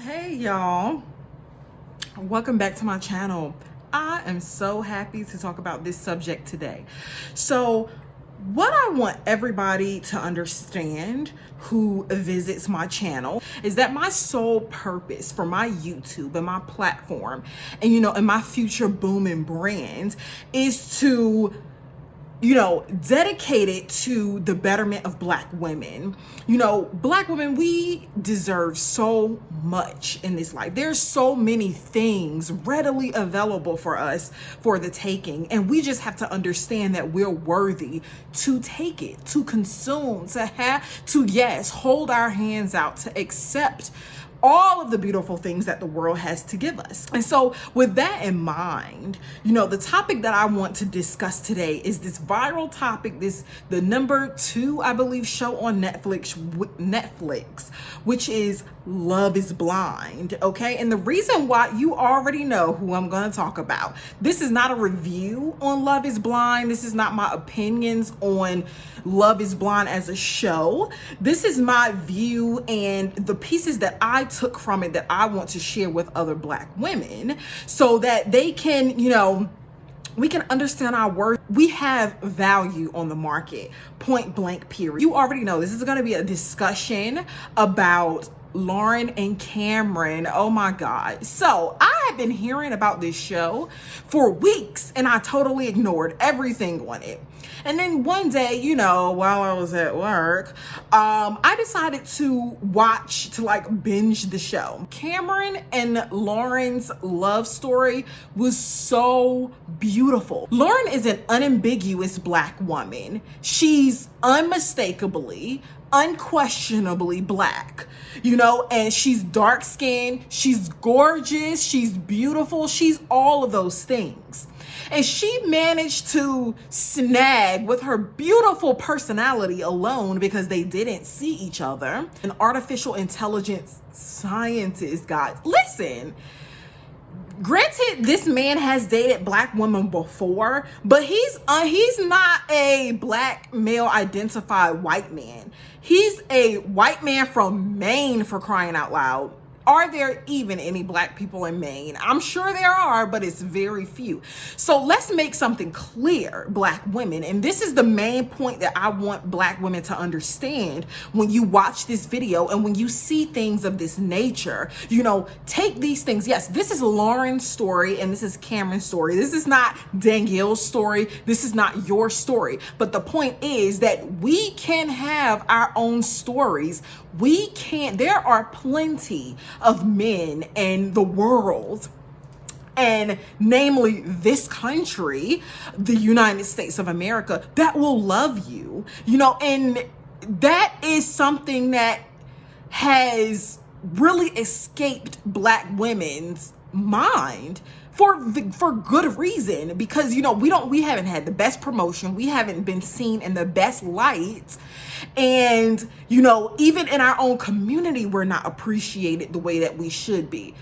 Hey y'all, welcome back to my channel. I am so happy to talk about this subject today. So what I want everybody to understand who visits my channel is that my sole purpose for my YouTube and my platform and my future booming brand is to dedicated to the betterment of Black women. Black women, we deserve so much in this life. There's so many things readily available for us for the taking. And we just have to understand that we're worthy to take it, to consume, yes, hold our hands out, to accept all of the beautiful things that the world has to give us. And so with that in mind, the topic that I want to discuss today is this viral topic, the number 2, I believe, show on Netflix, which is Love is Blind. Okay. And the reason why, you already know who I'm going to talk about. This is not a review on Love is Blind. This is not my opinions on Love is Blind as a show. This is my view and the pieces that I took from it that I want to share with other Black women so that they can, we can understand our worth. We have value on the market, point blank, period. You already know this is going to be a discussion about Lauren and Cameron. Oh my God. So I have been hearing about this show for weeks and I totally ignored everything on it. And then one day, while I was at work, I decided to binge the show. Cameron and Lauren's love story was so beautiful. Lauren is an unambiguous Black woman. She's unmistakably, unquestionably Black, and she's dark skinned, she's gorgeous, she's beautiful, she's all of those things. And she managed to snag with her beautiful personality alone, because they didn't see each other, an artificial intelligence scientist. Guys, listen. Granted, this man has dated Black women before, but he's not a Black male identified white man. He's a white man from Maine, for crying out loud. Are there even any Black people in Maine? I'm sure there are, but it's very few. So let's make something clear, Black women. And this is the main point that I want Black women to understand when you watch this video and when you see things of this nature. Take these things. Yes, this is Lauren's story and this is Cameron's story. This is not Danielle's story. This is not your story. But the point is that we can have our own stories. There are plenty of men in the world, and namely this country, the United States of America, that will love you, and that is something that has really escaped Black women's mind for good reason, because we haven't had the best promotion, we haven't been seen in the best light, and even in our own community we're not appreciated the way that we should be.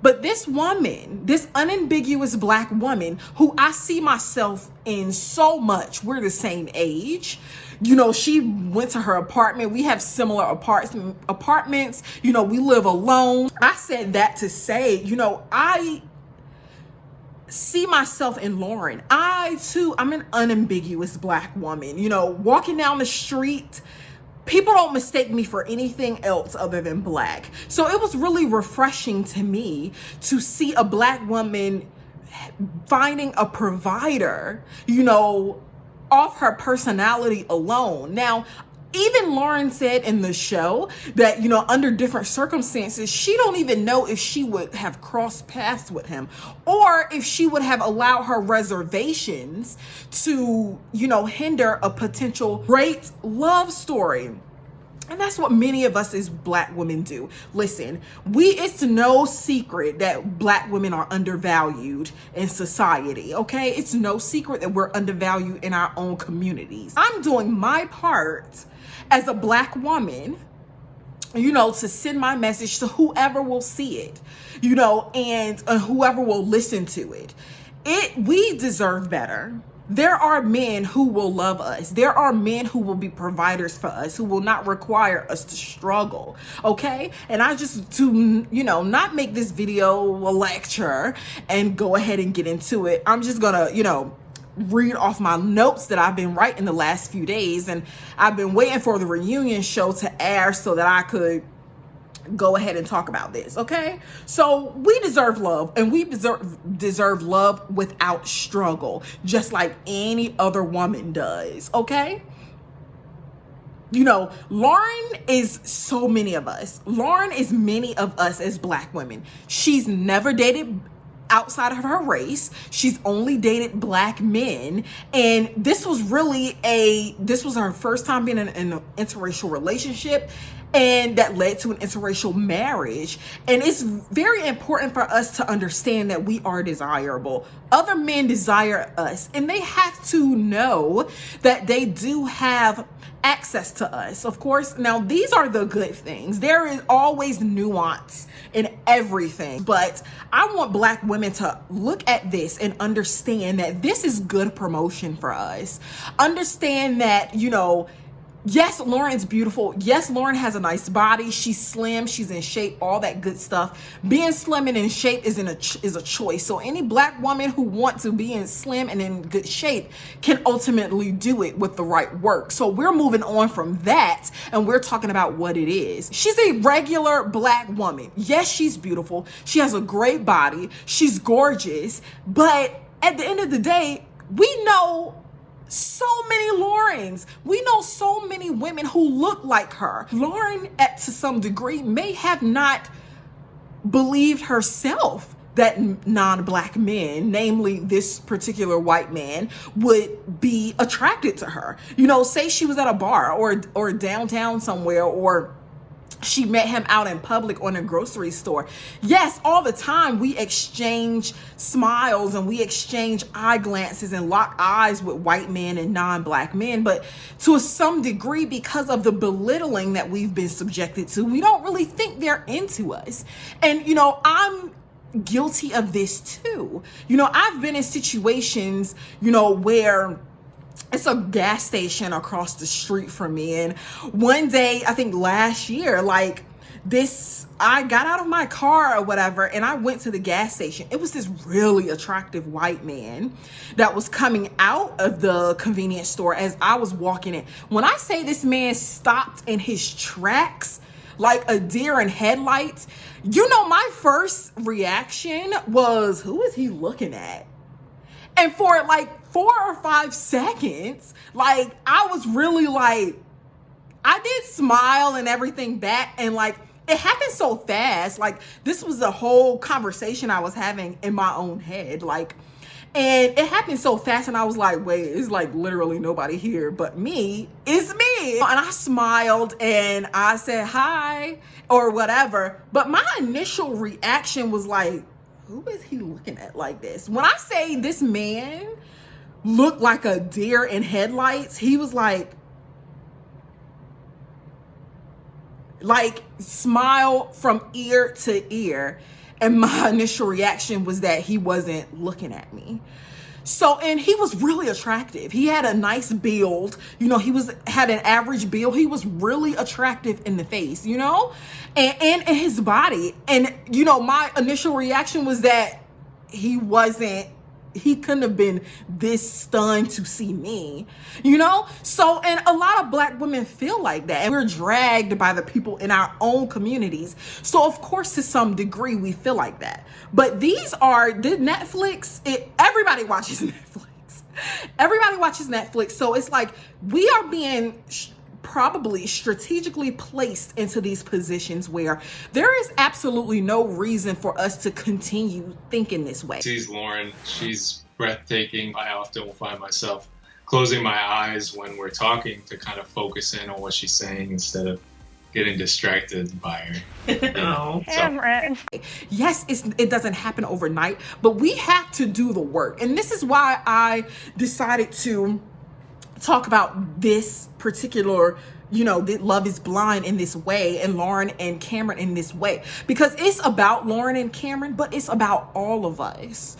But this woman, this unambiguous Black woman who I see myself in so much, we're the same age. She went to her apartment. We have similar apartments. We live alone. I said that to say, I see myself in Lauren. I'm an unambiguous Black woman. Walking down the street, people don't mistake me for anything else other than Black. So it was really refreshing to me to see a Black woman finding a provider, off her personality alone. Now, even Lauren said in the show that, under different circumstances, she don't even know if she would have crossed paths with him or if she would have allowed her reservations to, hinder a potential great love story. And that's what many of us as Black women do. Listen, it's no secret that Black women are undervalued in society, okay? It's no secret that we're undervalued in our own communities. I'm doing my part as a Black woman, to send my message to whoever will see it, and whoever will listen to it. We deserve better. There are men who will love us. There are men who will be providers for us, who will not require us to struggle, okay? And I just, to, not make this video a lecture and go ahead and get into it, I'm just gonna, read off my notes that I've been writing the last few days. And I've been waiting for the reunion show to air so that I could go ahead and talk about this, okay? So we deserve love, and we deserve love without struggle, just like any other woman does, okay? Lauren is so many of us. Lauren is many of us as Black women. She's never dated outside of her race. She's only dated Black men. And this was her first time being in an interracial relationship. And that led to an interracial marriage. And it's very important for us to understand that we are desirable. Other men desire us, and they have to know that they do have access to us. Of course, now these are the good things. There is always nuance in everything, but I want Black women to look at this and understand that this is good promotion for us. Understand that, yes, Lauren's beautiful. Yes, Lauren has a nice body. She's slim. She's in shape. All that good stuff. Being slim and in shape is a choice. So any Black woman who wants to be in slim and in good shape can ultimately do it with the right work. So we're moving on from that, and we're talking about what it is. She's a regular Black woman. Yes, she's beautiful. She has a great body. She's gorgeous. But at the end of the day, we know so many Laurens. We know so many women who look like her. Lauren, to some degree, may have not believed herself that non-Black men, namely this particular white man, would be attracted to her. Say she was at a bar or downtown somewhere, or she met him out in public or in a grocery store. Yes, all the time we exchange smiles and we exchange eye glances and lock eyes with white men and non-Black men. But to some degree, because of the belittling that we've been subjected to, we don't really think they're into us. And, I'm guilty of this too. I've been in situations, where it's a gas station across the street from me. And one day, I think last year, I got out of my car or whatever, and I went to the gas station. It was this really attractive white man that was coming out of the convenience store as I was walking in. When I say this man stopped in his tracks like a deer in headlights, my first reaction was, who is he looking at? And for 4 or 5 seconds, I was really I did smile and everything back, and it happened so fast. This was the whole conversation I was having in my own head. And it happened so fast, and I was like, wait, it's literally nobody here but me. It's me. And I smiled and I said hi or whatever. But my initial reaction was who is he looking at like this? When I say this man looked like a deer in headlights, he was smile from ear to ear. And my initial reaction was that he wasn't looking at me. So, and he was really attractive. He had a nice build. He had an average build. He was really attractive in the face, and his body. And, my initial reaction was that he couldn't have been this stunned to see me, So, and a lot of Black women feel like that. And we're dragged by the people in our own communities. So, of course, to some degree, we feel like that. But these are the Netflix. Everybody watches Netflix. Everybody watches Netflix. So it's we are being probably strategically placed into these positions where there is absolutely no reason for us to continue thinking this way. She's Lauren. She's breathtaking. I often will find myself closing my eyes when we're talking to kind of focus in on what she's saying instead of getting distracted by her. Oh, Cameron. Yes, it doesn't happen overnight, but we have to do the work. And this is why I decided to talk about this particular that Love is Blind in this way, and Lauren and Cameron in this way, because it's about Lauren and Cameron, but it's about all of us.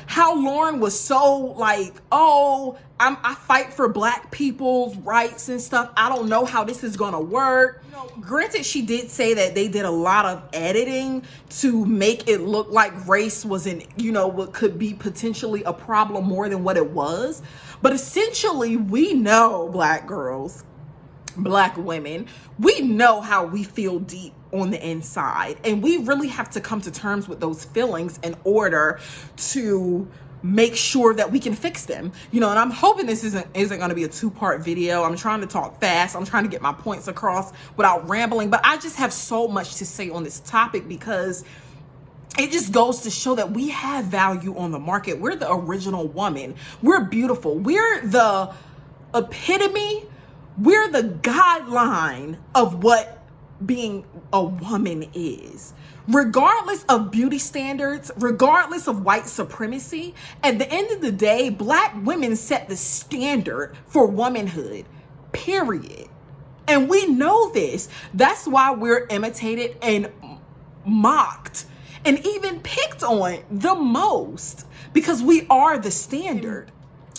How Lauren was so like, oh, I fight for Black people's rights and stuff. I don't know how this is gonna work. Granted, she did say that they did a lot of editing to make it look like race wasn't, what could be potentially a problem more than what it was. But essentially, we know, Black girls, Black women, we know how we feel deep on the inside, and we really have to come to terms with those feelings in order to make sure that we can fix them. And I'm hoping this isn't going to be a 2-part video. I'm trying to talk fast. I'm trying to get my points across without rambling, but I just have so much to say on this topic, because it just goes to show that we have value on the market. We're the original woman. We're beautiful. We're the epitome. We're the guideline of what being a woman is. Regardless of beauty standards, regardless of white supremacy, at the end of the day, Black women set the standard for womanhood, period. And we know this. That's why we're imitated and mocked and even picked on the most, because we are the standard.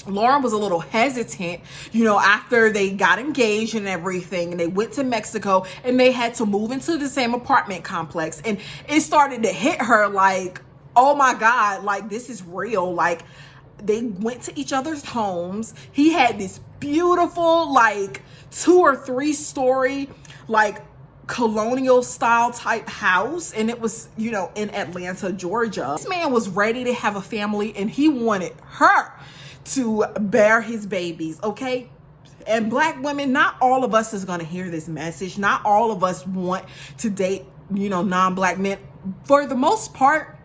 Lauren was a little hesitant, after they got engaged and everything, and they went to Mexico and they had to move into the same apartment complex. And it started to hit her like, oh my God, like this is real. Like they went to each other's homes. He had this beautiful, like 2 or 3 story, like colonial style type house, and it was in Atlanta, Georgia. This man was ready to have a family, and he wanted her to bear his babies, okay? And Black women, not all of us is going to hear this message. Not all of us want to date non-Black men. For the most part,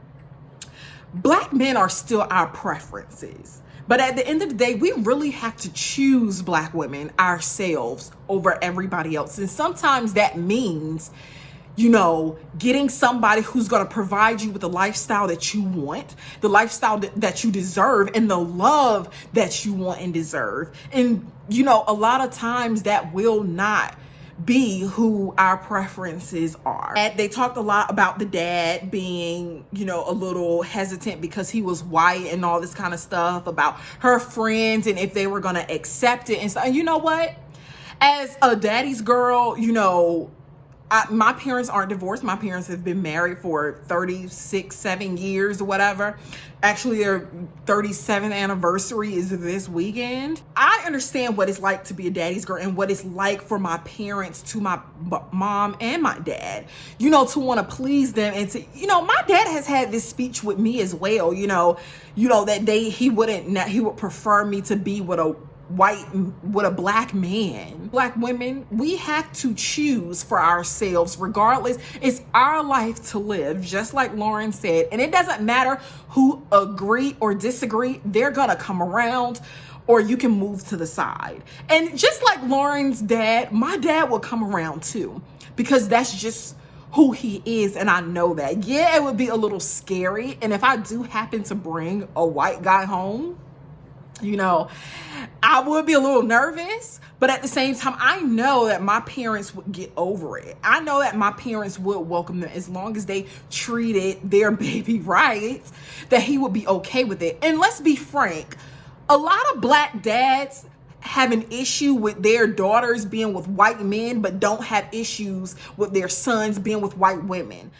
Black men are still our preferences. But at the end of the day, we really have to choose Black women ourselves over everybody else. And sometimes that means, getting somebody who's going to provide you with the lifestyle that you want, the lifestyle that you deserve, and the love that you want and deserve. And, a lot of times that will not be who our preferences are. And they talked a lot about the dad being, a little hesitant because he was white and all this kind of stuff, about her friends and if they were going to accept it and stuff. And you know what? As a daddy's girl, my parents aren't divorced. My parents have been married for 7 years or whatever. Actually, their 37th anniversary is this weekend. I understand what it's like to be a daddy's girl and what it's like for my parents, to my mom and my dad, to want to please them. And to, my dad has had this speech with me as well, that he would prefer me to be with a Black man. Black women, we have to choose for ourselves regardless. It's our life to live, just like Lauren said. And it doesn't matter who agree or disagree, they're gonna come around, or you can move to the side. And just like Lauren's dad, my dad will come around too, because that's just who he is, and I know that. Yeah, it would be a little scary, and if I do happen to bring a white guy home, I would be a little nervous, but at the same time, I know that my parents would get over it. I know that my parents would welcome them as long as they treated their baby right, that he would be okay with it. And let's be frank, a lot of Black dads have an issue with their daughters being with white men, but don't have issues with their sons being with white women.